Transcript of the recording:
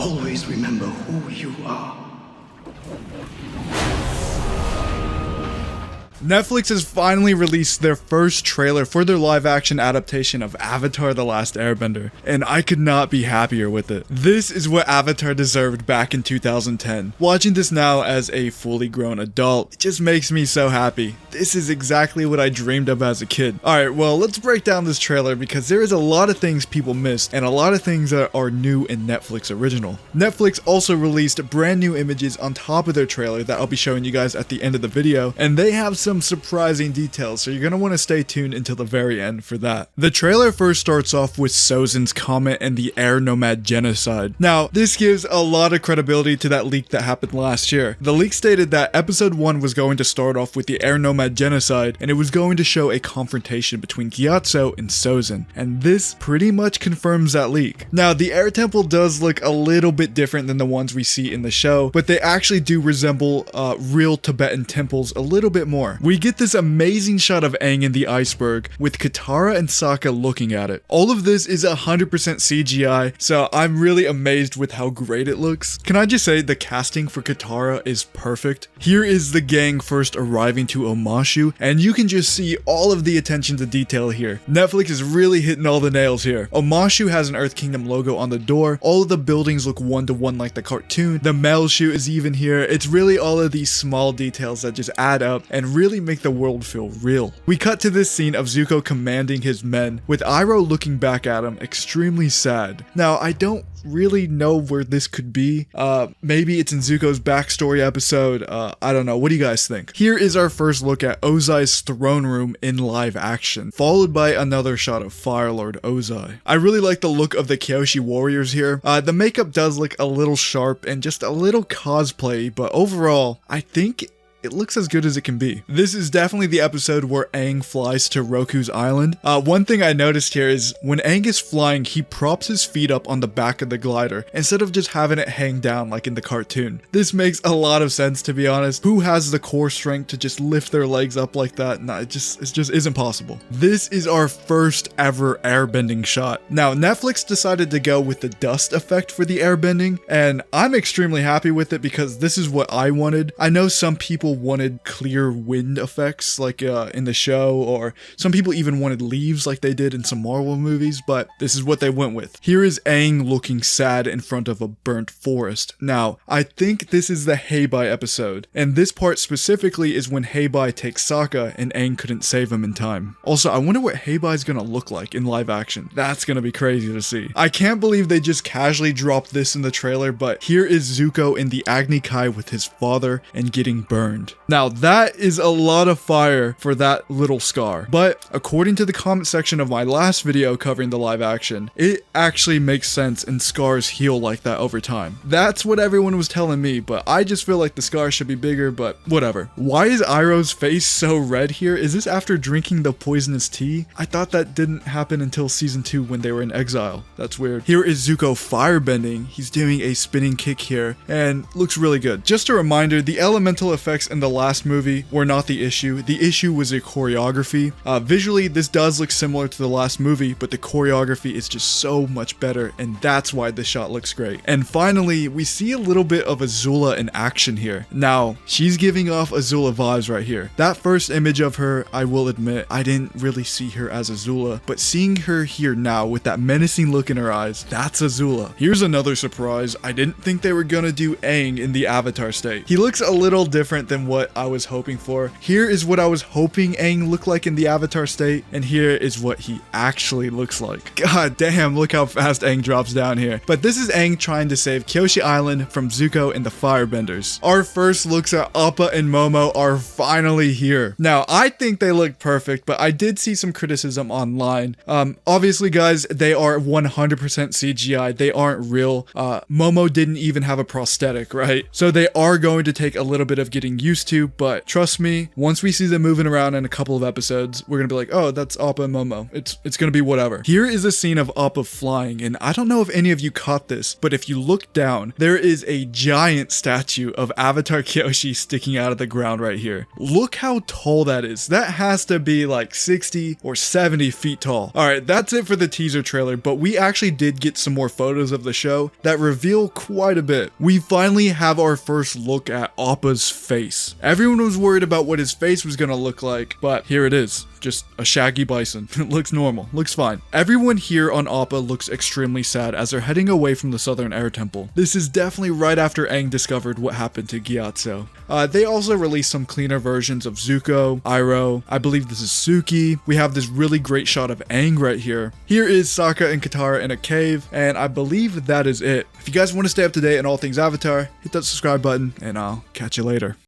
Always remember who you are. Netflix has finally released their first trailer for their live-action adaptation of Avatar: The Last Airbender, and I could not be happier with it. This is what Avatar deserved back in 2010. Watching this now as a fully grown adult, it just makes me so happy. This is exactly what I dreamed of as a kid. Alright, well, let's break down this trailer because there is a lot of things people missed and a lot of things that are new in Netflix original. Netflix also released brand new images on top of their trailer that I'll be showing you guys at the end of the video, and they have some surprising details, so you're going to want to stay tuned until the very end for that. The trailer first starts off with Sozin's comet and the air nomad genocide. Now, this gives a lot of credibility to that leak that happened last year. The leak stated that episode 1 was going to start off with the air nomad genocide, and it was going to show a confrontation between Gyatso and Sozin, and this pretty much confirms that leak. Now, the air temple does look a little bit different than the ones we see in the show, but they actually do resemble real Tibetan temples a little bit more. We get this amazing shot of Aang in the iceberg with Katara and Sokka looking at it. All of this is 100% CGI, so I'm really amazed with how great it looks. Can I just say the casting for Katara is perfect? Here is the gang first arriving to Omashu, and you can just see all of the attention to detail here. Netflix is really hitting all the nails here. Omashu has an Earth Kingdom logo on the door, all of the buildings look one-to-one like the cartoon, the mail chute is even here. It's really all of these small details that just add up and really make the world feel real. We cut to this scene of Zuko commanding his men, with Iroh looking back at him extremely sad. Now, I don't really know where this could be. Maybe it's in Zuko's backstory episode. I don't know. What do you guys think? Here is our first look at Ozai's throne room in live action, followed by another shot of Fire Lord Ozai. I really like the look of the Kyoshi warriors here. The makeup does look a little sharp and just a little cosplay, but overall, I think it looks as good as it can be. This is definitely the episode where Aang flies to Roku's island. One thing I noticed here is when Aang is flying, he props his feet up on the back of the glider instead of just having it hang down like in the cartoon. This makes a lot of sense, to be honest. Who has the core strength to just lift their legs up like that? Nah, it just isn't possible. This is our first ever airbending shot. Now, Netflix decided to go with the dust effect for the airbending, and I'm extremely happy with it because this is what I wanted. I know some people wanted clear wind effects like in the show, or some people even wanted leaves like they did in some Marvel movies, but this is what they went with. Here is Aang looking sad in front of a burnt forest. Now, I think this is the Heibai episode, and this part specifically is when Heibai takes Sokka and Aang couldn't save him in time. Also, I wonder what Heibai is gonna look like in live action. That's gonna be crazy to see. I can't believe they just casually dropped this in the trailer, but here is Zuko in the Agni Kai with his father and getting burned. Now that is a lot of fire for that little scar, but according to the comment section of my last video covering the live action, it actually makes sense and scars heal like that over time. That's what everyone was telling me, but I just feel like the scar should be bigger, but whatever. Why is Iroh's face so red here? Is this after drinking the poisonous tea? I thought that didn't happen until season 2 when they were in exile. That's weird. Here is Zuko firebending. He's doing a spinning kick here and looks really good. Just a reminder, the elemental effects in the last movie were not the issue. The issue was the choreography. Visually, this does look similar to the last movie, but the choreography is just so much better, and that's why the shot looks great. And finally, we see a little bit of Azula in action here. Now, she's giving off Azula vibes right here. That first image of her, I will admit, I didn't really see her as Azula, but seeing her here now with that menacing look in her eyes, that's Azula. Here's another surprise. I didn't think they were gonna do Aang in the Avatar state. He looks a little different than what I was hoping for. Here is what I was hoping Aang looked like in the Avatar state, and here is what he actually looks like. God damn, look how fast Aang drops down here. But this is Aang trying to save Kyoshi Island from Zuko and the Firebenders. Our first looks at Appa and Momo are finally here. Now, I think they look perfect, but I did see some criticism online. Obviously, guys, they are 100% CGI. They aren't real. Momo didn't even have a prosthetic, right? So they are going to take a little bit of getting used used to, but trust me, once we see them moving around in a couple of episodes, we're gonna be like, oh, that's Appa and Momo. It's gonna be whatever. Here is a scene of Appa flying, and I don't know if any of you caught this, but if you look down, there is a giant statue of Avatar Kyoshi sticking out of the ground right here. Look how tall that is. That has to be like 60 or 70 feet tall. All right, that's it for the teaser trailer, but we actually did get some more photos of the show that reveal quite a bit. We finally have our first look at Appa's face. Everyone was worried about what his face was gonna look like, but here it is. Just a shaggy bison. It looks normal, looks fine. Everyone here on Appa looks extremely sad as they're heading away from the Southern Air Temple. This is definitely right after Aang discovered what happened to Gyatso. They also released some cleaner versions of Zuko, Iroh, I believe this is Suki. We have this really great shot of Aang right here. Here is Sokka and Katara in a cave, and I believe that is it. If you guys want to stay up to date on all things Avatar, hit that subscribe button, and I'll catch you later.